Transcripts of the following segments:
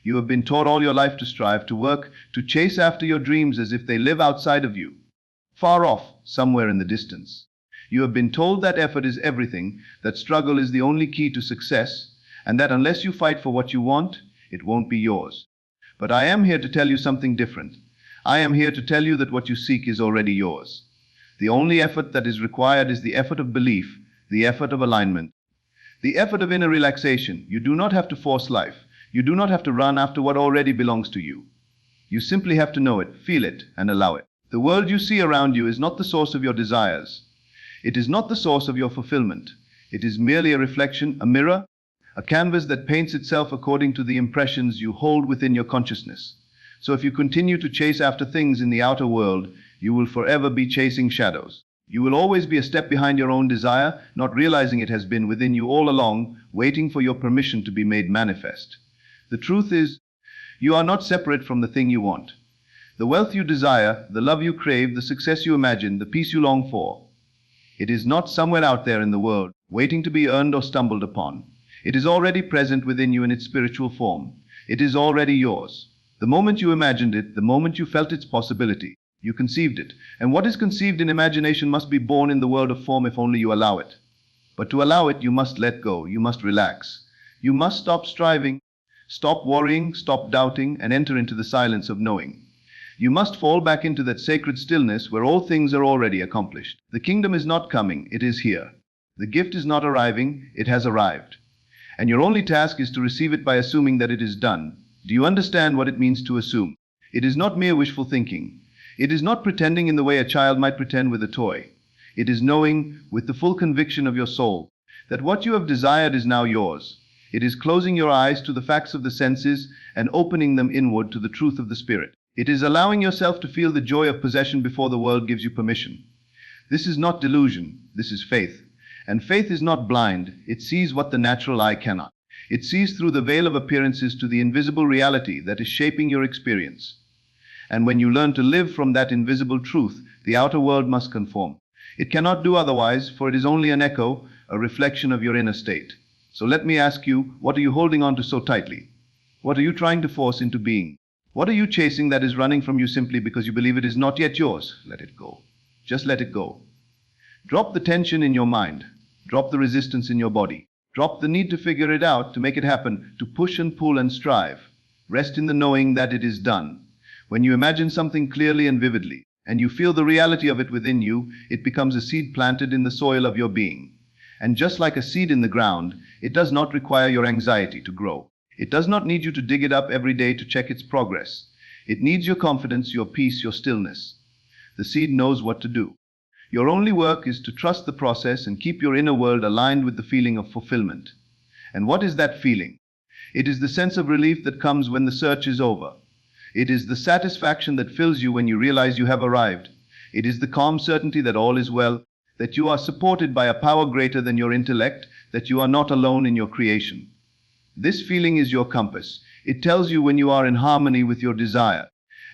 You have been taught all your life to strive, to work, to chase after your dreams as if they live outside of you, far off, somewhere in the distance. You have been told that effort is everything, that struggle is the only key to success, and that unless you fight for what you want, it won't be yours. But I am here to tell you something different. I am here to tell you that what you seek is already yours. The only effort that is required is the effort of belief, the effort of alignment, the effort of inner relaxation. You do not have to force life. You do not have to run after what already belongs to you. You simply have to know it, feel it, and allow it. The world you see around you is not the source of your desires. It is not the source of your fulfillment. It is merely a reflection, a mirror, a canvas that paints itself according to the impressions you hold within your consciousness. So if you continue to chase after things in the outer world, you will forever be chasing shadows. You will always be a step behind your own desire, not realizing it has been within you all along, waiting for your permission to be made manifest. The truth is, you are not separate from the thing you want. The wealth you desire, the love you crave, the success you imagine, the peace you long for, it is not somewhere out there in the world, waiting to be earned or stumbled upon. It is already present within you in its spiritual form. It is already yours. The moment you imagined it, the moment you felt its possibility, you conceived it. And what is conceived in imagination must be born in the world of form if only you allow it. But to allow it, you must let go. You must relax. You must stop striving, stop worrying, stop doubting, and enter into the silence of knowing. You must fall back into that sacred stillness where all things are already accomplished. The kingdom is not coming, it is here. The gift is not arriving, it has arrived. And your only task is to receive it by assuming that it is done. Do you understand what it means to assume? It is not mere wishful thinking. It is not pretending in the way a child might pretend with a toy. It is knowing, with the full conviction of your soul, that what you have desired is now yours. It is closing your eyes to the facts of the senses and opening them inward to the truth of the spirit. It is allowing yourself to feel the joy of possession before the world gives you permission. This is not delusion, this is faith. And faith is not blind, it sees what the natural eye cannot. It sees through the veil of appearances to the invisible reality that is shaping your experience. And when you learn to live from that invisible truth, the outer world must conform. It cannot do otherwise, for it is only an echo, a reflection of your inner state. So let me ask you, what are you holding on to so tightly? What are you trying to force into being? What are you chasing that is running from you simply because you believe it is not yet yours? Let it go. Just let it go. Drop the tension in your mind. Drop the resistance in your body. Drop the need to figure it out, to make it happen, to push and pull and strive. Rest in the knowing that it is done. When you imagine something clearly and vividly, and you feel the reality of it within you, it becomes a seed planted in the soil of your being. And just like a seed in the ground, it does not require your anxiety to grow. It does not need you to dig it up every day to check its progress. It needs your confidence, your peace, your stillness. The seed knows what to do. Your only work is to trust the process and keep your inner world aligned with the feeling of fulfillment. And what is that feeling? It is the sense of relief that comes when the search is over. It is the satisfaction that fills you when you realize you have arrived. It is the calm certainty that all is well, that you are supported by a power greater than your intellect, that you are not alone in your creation. This feeling is your compass. It tells you when you are in harmony with your desire.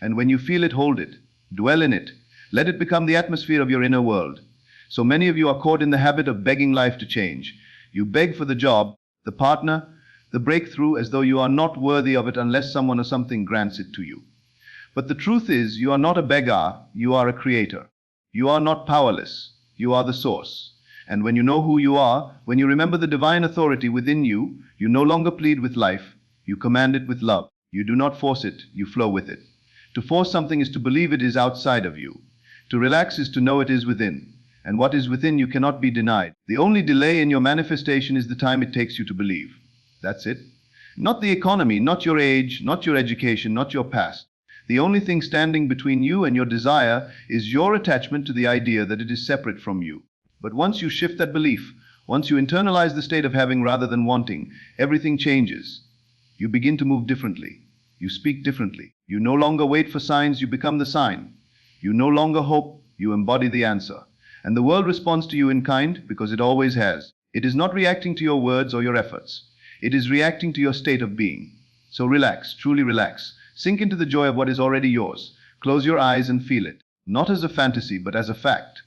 And when you feel it, hold it. Dwell in it. Let it become the atmosphere of your inner world. So many of you are caught in the habit of begging life to change. You beg for the job, the partner, the breakthrough, as though you are not worthy of it unless someone or something grants it to you. But the truth is, you are not a beggar, you are a creator. You are not powerless, you are the source. And when you know who you are, when you remember the divine authority within you, you no longer plead with life, you command it with love. You do not force it, you flow with it. To force something is to believe it is outside of you. To relax is to know it is within. And what is within you cannot be denied. The only delay in your manifestation is the time it takes you to believe. That's it. Not the economy, not your age, not your education, not your past. The only thing standing between you and your desire is your attachment to the idea that it is separate from you. But once you shift that belief, once you internalize the state of having rather than wanting, everything changes. You begin to move differently. You speak differently. You no longer wait for signs, you become the sign. You no longer hope, you embody the answer. And the world responds to you in kind because it always has. It is not reacting to your words or your efforts. It is reacting to your state of being. So relax, truly relax. Sink into the joy of what is already yours. Close your eyes and feel it, not as a fantasy, but as a fact.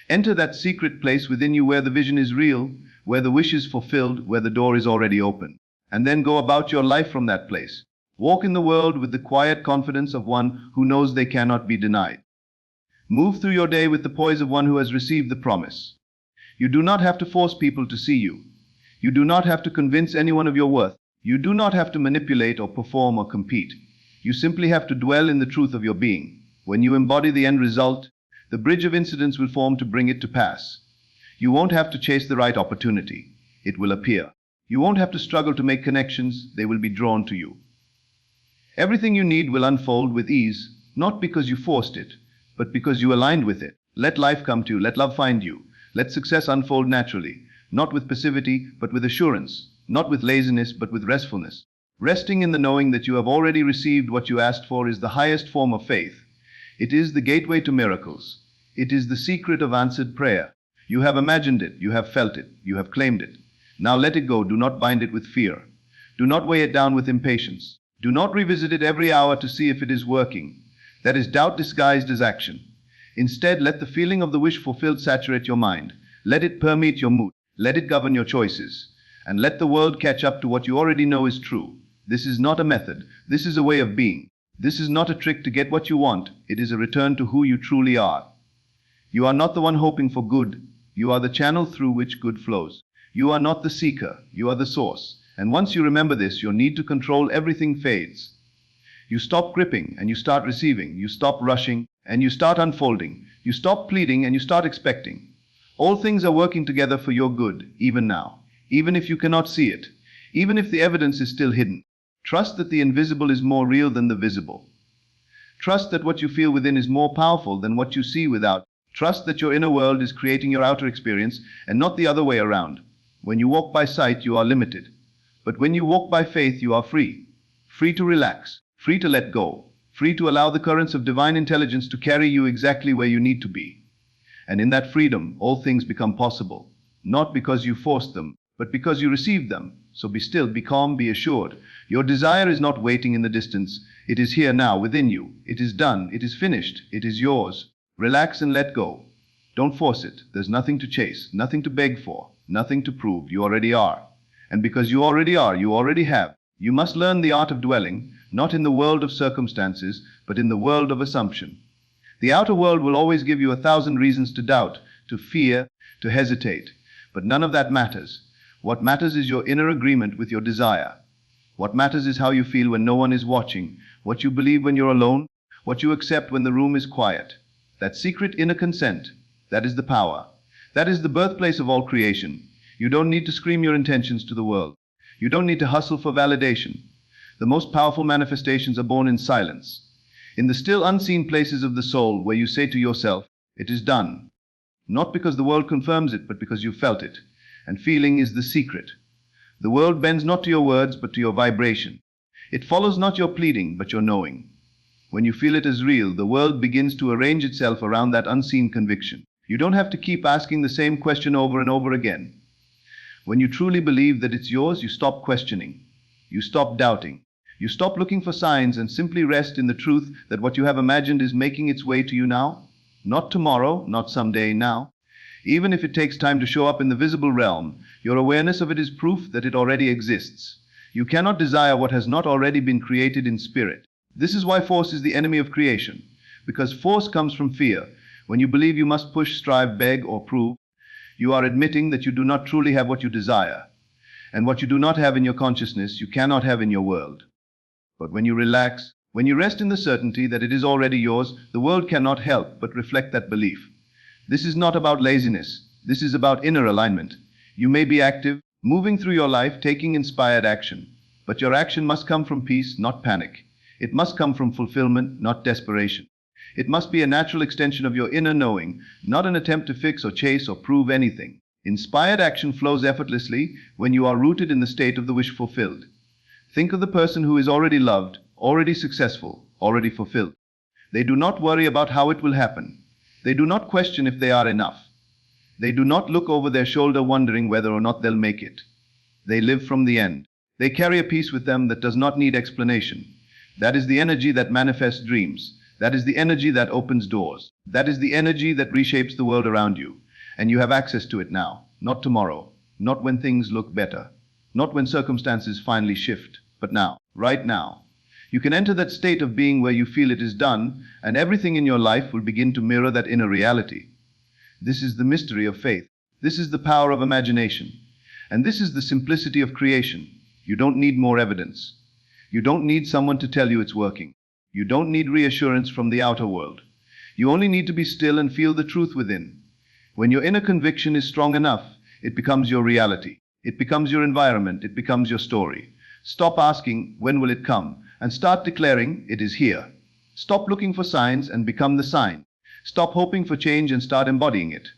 Enter that secret place within you where the vision is real, where the wish is fulfilled, where the door is already open. And then go about your life from that place. Walk in the world with the quiet confidence of one who knows they cannot be denied. Move through your day with the poise of one who has received the promise. You do not have to force people to see you. You do not have to convince anyone of your worth. You do not have to manipulate or perform or compete. You simply have to dwell in the truth of your being. When you embody the end result, the bridge of incidents will form to bring it to pass. You won't have to chase the right opportunity. It will appear. You won't have to struggle to make connections. They will be drawn to you. Everything you need will unfold with ease, not because you forced it, but because you aligned with it. Let life come to you. Let love find you. Let success unfold naturally, not with passivity, but with assurance, not with laziness, but with restfulness. Resting in the knowing that you have already received what you asked for is the highest form of faith. It is the gateway to miracles. It is the secret of answered prayer. You have imagined it, you have felt it, you have claimed it. Now let it go. Do not bind it with fear. Do not weigh it down with impatience. Do not revisit it every hour to see if it is working. That is doubt disguised as action. Instead, let the feeling of the wish fulfilled saturate your mind. Let it permeate your mood. Let it govern your choices. And let the world catch up to what you already know is true. This is not a method. This is a way of being. This is not a trick to get what you want. It is a return to who you truly are. You are not the one hoping for good. You are the channel through which good flows. You are not the seeker. You are the source. And once you remember this, your need to control everything fades. You stop gripping and you start receiving. You stop rushing and you start unfolding. You stop pleading and you start expecting. All things are working together for your good, even now. Even if you cannot see it. Even if the evidence is still hidden. Trust that the invisible is more real than the visible. Trust that what you feel within is more powerful than what you see without. Trust that your inner world is creating your outer experience and not the other way around. When you walk by sight, you are limited. But when you walk by faith, you are free. Free to relax. Free to let go. Free to allow the currents of divine intelligence to carry you exactly where you need to be. And in that freedom, all things become possible. Not because you forced them, but because you received them. So be still, be calm, be assured. Your desire is not waiting in the distance. It is here now within you. It is done. It is finished. It is yours. Relax and let go. Don't force it. There's nothing to chase, nothing to beg for, nothing to prove. You already are. And because you already are, you already have. You must learn the art of dwelling, not in the world of circumstances, but in the world of assumption. The outer world will always give you 1,000 reasons to doubt, to fear, to hesitate. But none of that matters. What matters is your inner agreement with your desire. What matters is how you feel when no one is watching, what you believe when you're alone, what you accept when the room is quiet. That secret inner consent, that is the power. That is the birthplace of all creation. You don't need to scream your intentions to the world. You don't need to hustle for validation. The most powerful manifestations are born in silence. In the still unseen places of the soul where you say to yourself, it is done. Not because the world confirms it, but because you felt it. And feeling is the secret. The world bends not to your words, but to your vibration. It follows not your pleading, but your knowing. When you feel it as real, the world begins to arrange itself around that unseen conviction. You don't have to keep asking the same question over and over again. When you truly believe that it's yours, you stop questioning. You stop doubting. You stop looking for signs and simply rest in the truth that what you have imagined is making its way to you now. Not tomorrow, not someday, now. Even if it takes time to show up in the visible realm, your awareness of it is proof that it already exists. You cannot desire what has not already been created in spirit. This is why force is the enemy of creation. Because force comes from fear. When you believe you must push, strive, beg, or prove, you are admitting that you do not truly have what you desire. And what you do not have in your consciousness, you cannot have in your world. But when you relax, when you rest in the certainty that it is already yours, the world cannot help but reflect that belief. This is not about laziness. This is about inner alignment. You may be active, moving through your life, taking inspired action. But your action must come from peace, not panic. It must come from fulfillment, not desperation. It must be a natural extension of your inner knowing, not an attempt to fix or chase or prove anything. Inspired action flows effortlessly when you are rooted in the state of the wish fulfilled. Think of the person who is already loved, already successful, already fulfilled. They do not worry about how it will happen. They do not question if they are enough. They do not look over their shoulder wondering whether or not they'll make it. They live from the end. They carry a peace with them that does not need explanation. That is the energy that manifests dreams. That is the energy that opens doors. That is the energy that reshapes the world around you. And you have access to it now, not tomorrow, not when things look better, not when circumstances finally shift, but now, right now. You can enter that state of being where you feel it is done, and everything in your life will begin to mirror that inner reality. This is the mystery of faith. This is the power of imagination. And this is the simplicity of creation. You don't need more evidence. You don't need someone to tell you it's working. You don't need reassurance from the outer world. You only need to be still and feel the truth within. When your inner conviction is strong enough, it becomes your reality. It becomes your environment. It becomes your story. Stop asking, when will it come? And start declaring, it is here. Stop looking for signs and become the sign. Stop hoping for change and start embodying it.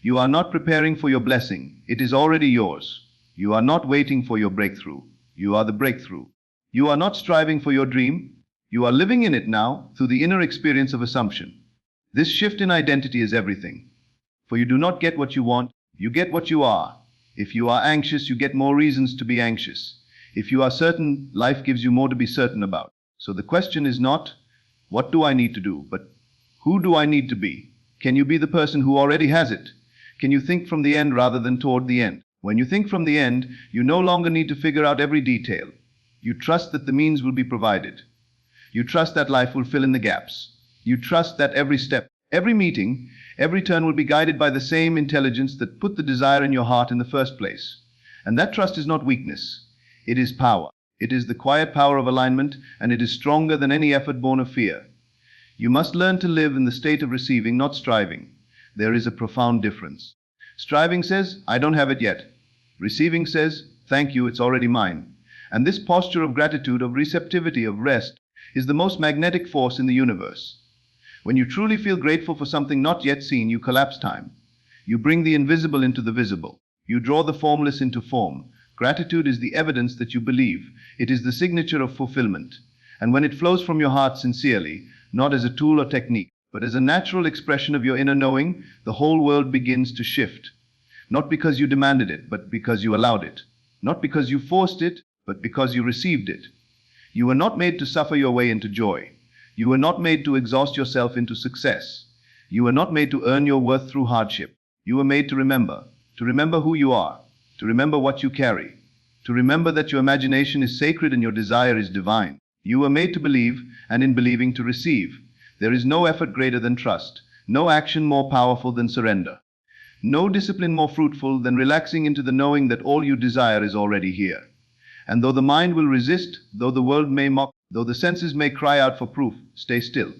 You are not preparing for your blessing. It is already yours. You are not waiting for your breakthrough. You are the breakthrough. You are not striving for your dream. You are living in it now through the inner experience of assumption. This shift in identity is everything. For you do not get what you want, you get what you are. If you are anxious, you get more reasons to be anxious. If you are certain, life gives you more to be certain about. So the question is not, what do I need to do, but who do I need to be? Can you be the person who already has it? Can you think from the end rather than toward the end? When you think from the end, you no longer need to figure out every detail. You trust that the means will be provided. You trust that life will fill in the gaps. You trust that every step, every meeting, every turn will be guided by the same intelligence that put the desire in your heart in the first place. And that trust is not weakness. It is power. It is the quiet power of alignment, and it is stronger than any effort born of fear. You must learn to live in the state of receiving, not striving. There is a profound difference. Striving says, I don't have it yet. Receiving says, thank you, it's already mine. And this posture of gratitude, of receptivity, of rest, is the most magnetic force in the universe. When you truly feel grateful for something not yet seen, you collapse time. You bring the invisible into the visible. You draw the formless into form. Gratitude is the evidence that you believe. It is the signature of fulfillment. And when it flows from your heart sincerely, not as a tool or technique, but as a natural expression of your inner knowing, the whole world begins to shift. Not because you demanded it, but because you allowed it. Not because you forced it, but because you received it. You were not made to suffer your way into joy. You were not made to exhaust yourself into success. You were not made to earn your worth through hardship. You were made to remember who you are, to remember what you carry, to remember that your imagination is sacred and your desire is divine. You were made to believe, and in believing to receive. There is no effort greater than trust, no action more powerful than surrender, no discipline more fruitful than relaxing into the knowing that all you desire is already here. And though the mind will resist, though the world may mock, though the senses may cry out for proof, stay still.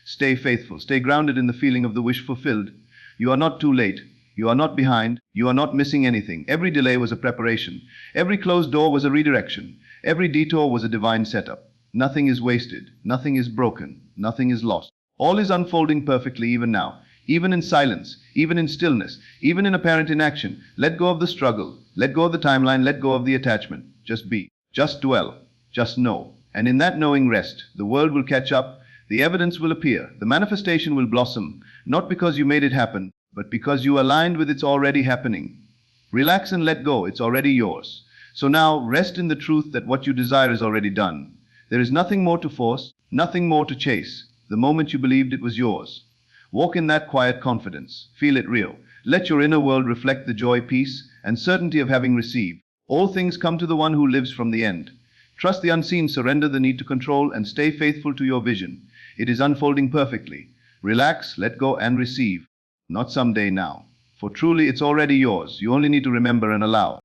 Stay faithful. Stay grounded in the feeling of the wish fulfilled. You are not too late. You are not behind. You are not missing anything. Every delay was a preparation. Every closed door was a redirection. Every detour was a divine setup. Nothing is wasted. Nothing is broken. Nothing is lost. All is unfolding perfectly even now. Even in silence. Even in stillness. Even in apparent inaction. Let go of the struggle. Let go of the timeline. Let go of the attachment. Just be. Just dwell. Just know. And in that knowing rest, the world will catch up. The evidence will appear. The manifestation will blossom. Not because you made it happen, but because you aligned with its already happening. Relax and let go. It's already yours. So now rest in the truth that what you desire is already done. There is nothing more to force, nothing more to chase. The moment you believed it was yours. Walk in that quiet confidence. Feel it real. Let your inner world reflect the joy, peace, and certainty of having received. All things come to the one who lives from the end. Trust the unseen, surrender the need to control, and stay faithful to your vision. It is unfolding perfectly. Relax, let go, and receive. Not someday, now. For truly it's already yours. You only need to remember and allow.